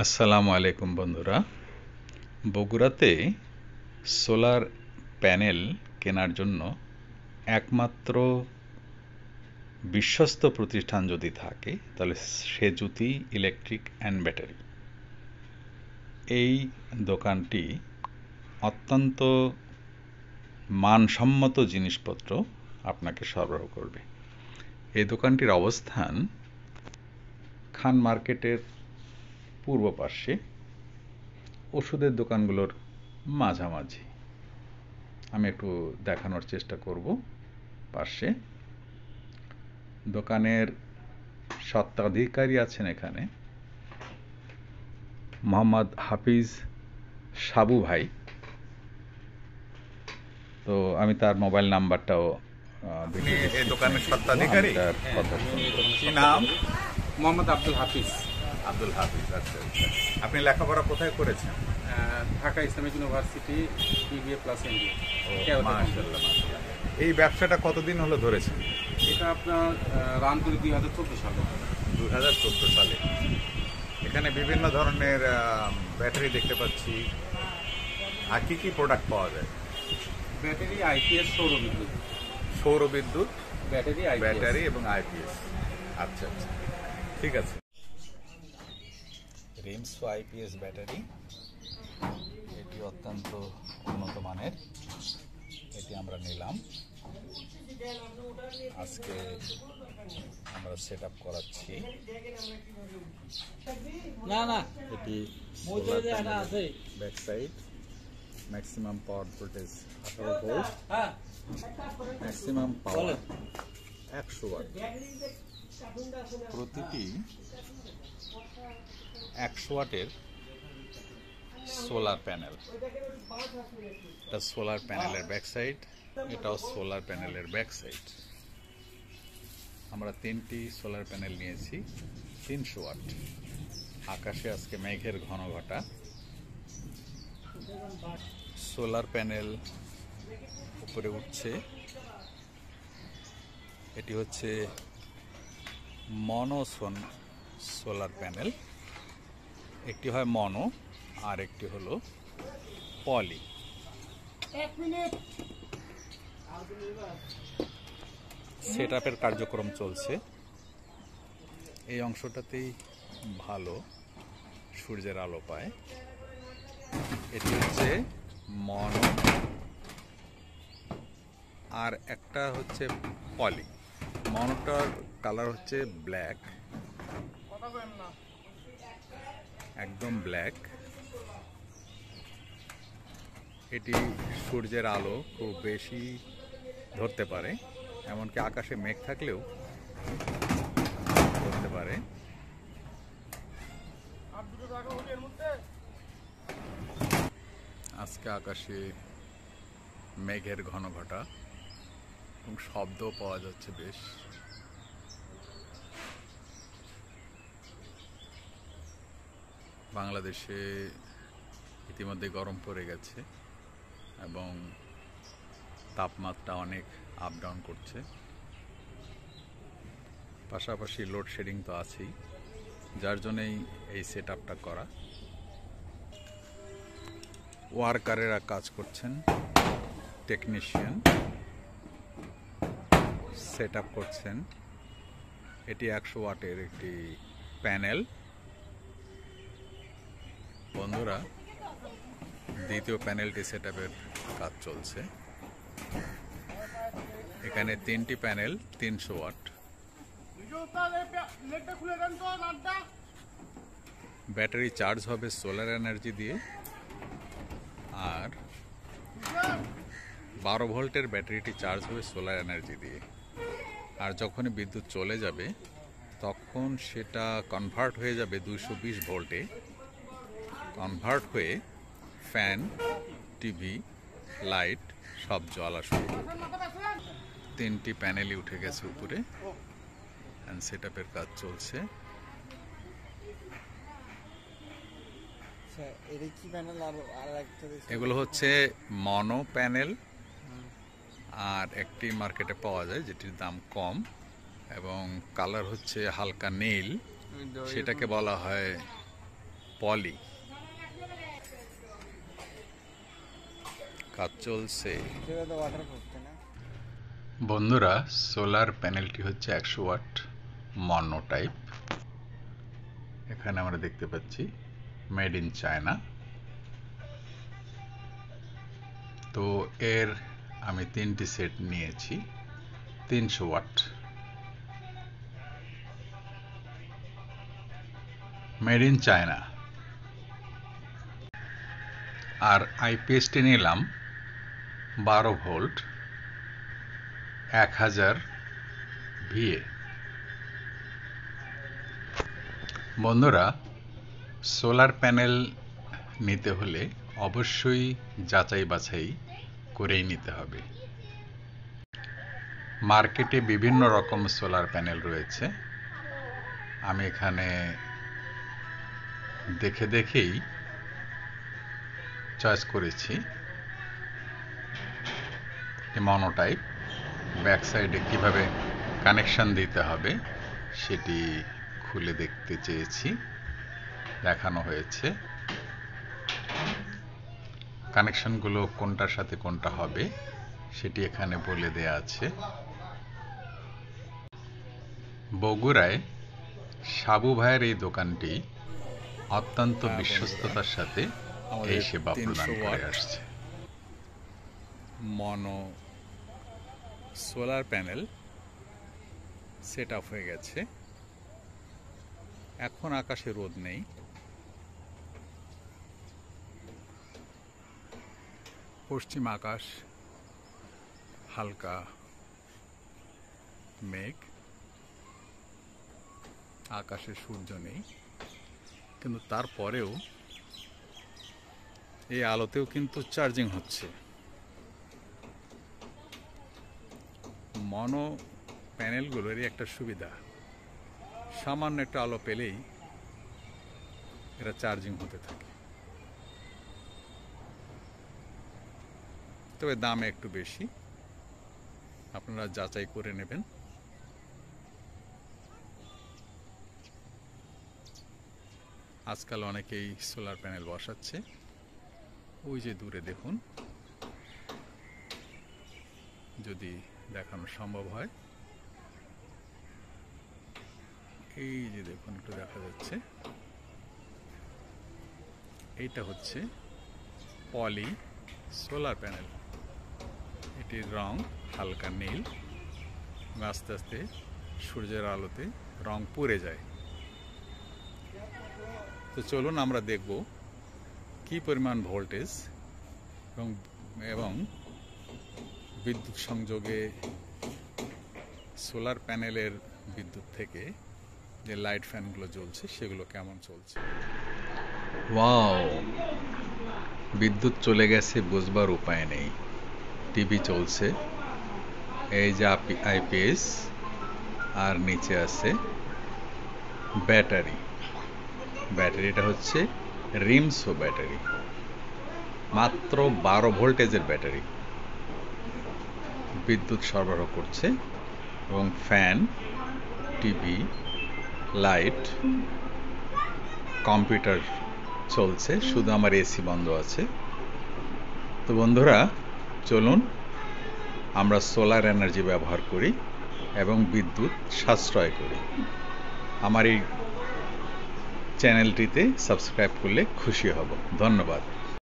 আসসালামু আলাইকুম বন্ধুরা। বগুড়াতে সোলার প্যানেল কেনার জন্য একমাত্র বিশ্বস্ত প্রতিষ্ঠান যদি থাকে তাহলে সেজুতি ইলেকট্রিক অ্যান্ড ব্যাটারি। এই দোকানটি অত্যন্ত মানসম্মত জিনিসপত্র আপনাকে সরবরাহ করবে। এই দোকানটির অবস্থান খান মার্কেটের পূর্ব পার্শ্বে, ওষুধের দোকানগুলোর মাঝামাঝি। আমি একটু দেখানোর চেষ্টা করব। পাশে দোকানের স্বত্বাধিকারী আছেন এখানে মোহাম্মদ হাফিজ সাবু ভাই। তো আমি তার মোবাইল নাম্বারটাও এই দোকানের স্বত্বাধিকারী তার কথা শুনবো। কি নাম? মোহাম্মদ আব্দুল হাফিজ। আব্দুল হাফিজ। আচ্ছা আচ্ছা। আপনি লেখাপড়া কোথায় করেছেন? Dhaka Islamic university BBA plus MBA। মাশাআল্লাহ মাশাআল্লাহ। এই ব্যবসাটা কতদিন হলো ধরেছেন? এটা আপনার রান করি 2014 সালে। 2014 সালে। এখানে বিভিন্ন ধরনের ব্যাটারি দেখতে পাচ্ছি। আর কি কি প্রোডাক্ট পাওয়া যায়? Battery, IPS, সৌরবিদ্যুৎ। সৌরবিদ্যুৎ, ব্যাটারি এবং IPS। আচ্ছা আচ্ছা, ঠিক আছে। রিমসো IPS ব্যাটারি, এটি অত্যন্ত উন্নত মানের। এটি আমরা নিলাম, আজকে আমরা সেট আপ করাচ্ছি। এটি back side, maximum power voltage 18 volt, maximum power 100 watt. প্রতিটি 100 ওয়াটের সোলার প্যানেল। এটা সোলার প্যানেলের ব্যাক সাইড, এটাও সোলার প্যানেলের ব্যাক সাইড। আমরা 3টি সোলার প্যানেল নিয়েছি 300 ওয়াট। আকাশে আজকে মেঘের ঘন ঘটা। সোলার প্যানেল উপরে উঠছে। এটি হচ্ছে মনোসোন সোলার প্যানেল। একটি হয় মনো আর একটি হলো পলি। সেট আপের কার্যক্রম চলছে। এই অংশটাতেই ভালো সূর্যের আলো পায়। এটি হচ্ছে মনো, আর একটা হচ্ছে পলি। মনোটার কালার হচ্ছে ব্ল্যাক, একদম ব্ল্যাক। এটি সূর্যের আলো খুব বেশি ধরতে পারে, এমনকি আকাশে মেঘ থাকলেও ধরতে পারে। আজকে আকাশে মেঘের ঘন ঘটা এবং শব্দ পাওয়া যাচ্ছে বেশ। বাংলাদেশে ইতিমধ্যে গরম পড়ে গেছে এবং তাপমাত্রা অনেক আপ ডাউন করছে। পাশাপাশি লোডশেডিং তো আছেই, যার জন্যই এই সেট আপটা করা। ওয়ার্কারেরা কাজ করছেন, টেকনিশিয়ান সেট আপ করছেন। এটি 100 ওয়াটের একটি প্যানেল। বন্ধুরা, দ্বিতীয় প্যানেলটি সেট আপের কাজ চলছে। এখানে 3টি প্যানেল 300 ওয়াট। ব্যাটারি চার্জ হবে সোলার এনার্জি দিয়ে, আর 12 ভোল্টের ব্যাটারিটি চার্জ হবে সোলার এনার্জি দিয়ে। আর যখনই বিদ্যুৎ চলে যাবে তখন সেটা কনভার্ট হয়ে যাবে 220 ভোল্টে। কনভার্ট হয়ে ফ্যান, টিভি, লাইট সব জ্বলা শুরু করবে। 3টি প্যানেলই উঠে গেছে উপরে, সেট আপের কাজ চলছে। এগুলো হচ্ছে মনো প্যানেল, আর একটি মার্কেটে পাওয়া যায় যেটির দাম কম এবং কালার হচ্ছে হালকা নীল, সেটাকে বলা হয় পলি, কাজ চলছে। বন্ধুরা, সোলার প্যানেলটি হচ্ছে 100 ওয়াট মনো টাইপ। এখানে আমরা দেখতে পাচ্ছি মেড ইন চায়না। তো এর আমি 3টি সেট নিয়েছি 300 ওয়াট, মেড ইন চায়না। আর আইপিএসটি নিলাম 12 ভোল্ট 1000 ভিএ। বন্ধুরা, সোলার প্যানেল নিতে হলে অবশ্যই যাচাই বাছাই করেই নিতে হবে। মার্কেটে বিভিন্ন রকম সোলার প্যানেল রয়েছে। আমি এখানে দেখেই চয়েস করেছি মনো টাইপ। ব্যাক সাইডে কীভাবে কানেকশন দিতে হবে সেটি খুলে দেখতে চেয়েছি, দেখানো হয়েছে। কানেকশনগুলো কোনটার সাথে কোনটা হবে সেটি এখানে বলে দেয়া আছে। বগুড়ায় সাবু ভাইয়ের এই দোকানটি অত্যন্ত বিশ্বস্ততার সাথে এই সেবা প্রদান করে আসছে। মনো সোলার প্যানেল সেট আপ হয়ে গেছে। এখন আকাশে রোদ নেই, পশ্চিম আকাশ হালকা মেঘ, আকাশে সূর্য নেই, কিন্তু তারপরেও এই আলোতেও কিন্তু চার্জিং হচ্ছে। মনো প্যানেলগুলোরই একটা সুবিধা, সামান্য একটা আলো পেলেই এরা চার্জিং হতে থাকে। তবে দাম একটু বেশি, আপনারা যাচাই করে নেবেন। আজকাল অনেকেই সোলার প্যানেল বসাচ্ছে। ওই যে দূরে দেখুন, যদি দেখানো সম্ভব হয়, এই যে দেখুন একটু দেখা যাচ্ছে, এইটা হচ্ছে পলি সোলার প্যানেল। এটির রং হালকা নীল, আস্তে আস্তে সূর্যের আলোতে রং পুড়ে যায়। তো চলুন আমরা দেখব কি পরিমাণ ভোল্টেজ এবং বিদ্যুৎ সংযোগে সোলার প্যানেলের বিদ্যুৎ থেকে যে লাইট ফ্যানগুলো জ্বলছে সেগুলো কেমন চলছে। ওয়াও, বিদ্যুৎ চলে গেছে বুঝবার উপায় নেই। টিভি চলছে, এই যে আইপিএস, আর নিচে আছে ব্যাটারি। ব্যাটারিটা হচ্ছে রিমসো ব্যাটারি, মাত্র 12 ভোল্টেজের ব্যাটারি বিদ্যুৎ সরবরাহ করছে। এবং ফ্যান, টিভি, লাইট, কম্পিউটার চলছে, শুধু আমার এসি বন্ধ আছে। তো বন্ধুরা, চলুন আমরা সোলার এনার্জি ব্যবহার করি এবং বিদ্যুৎ সাশ্রয় করি। আমার এই চ্যানেলটিতে সাবস্ক্রাইব করলে খুশি হব। ধন্যবাদ।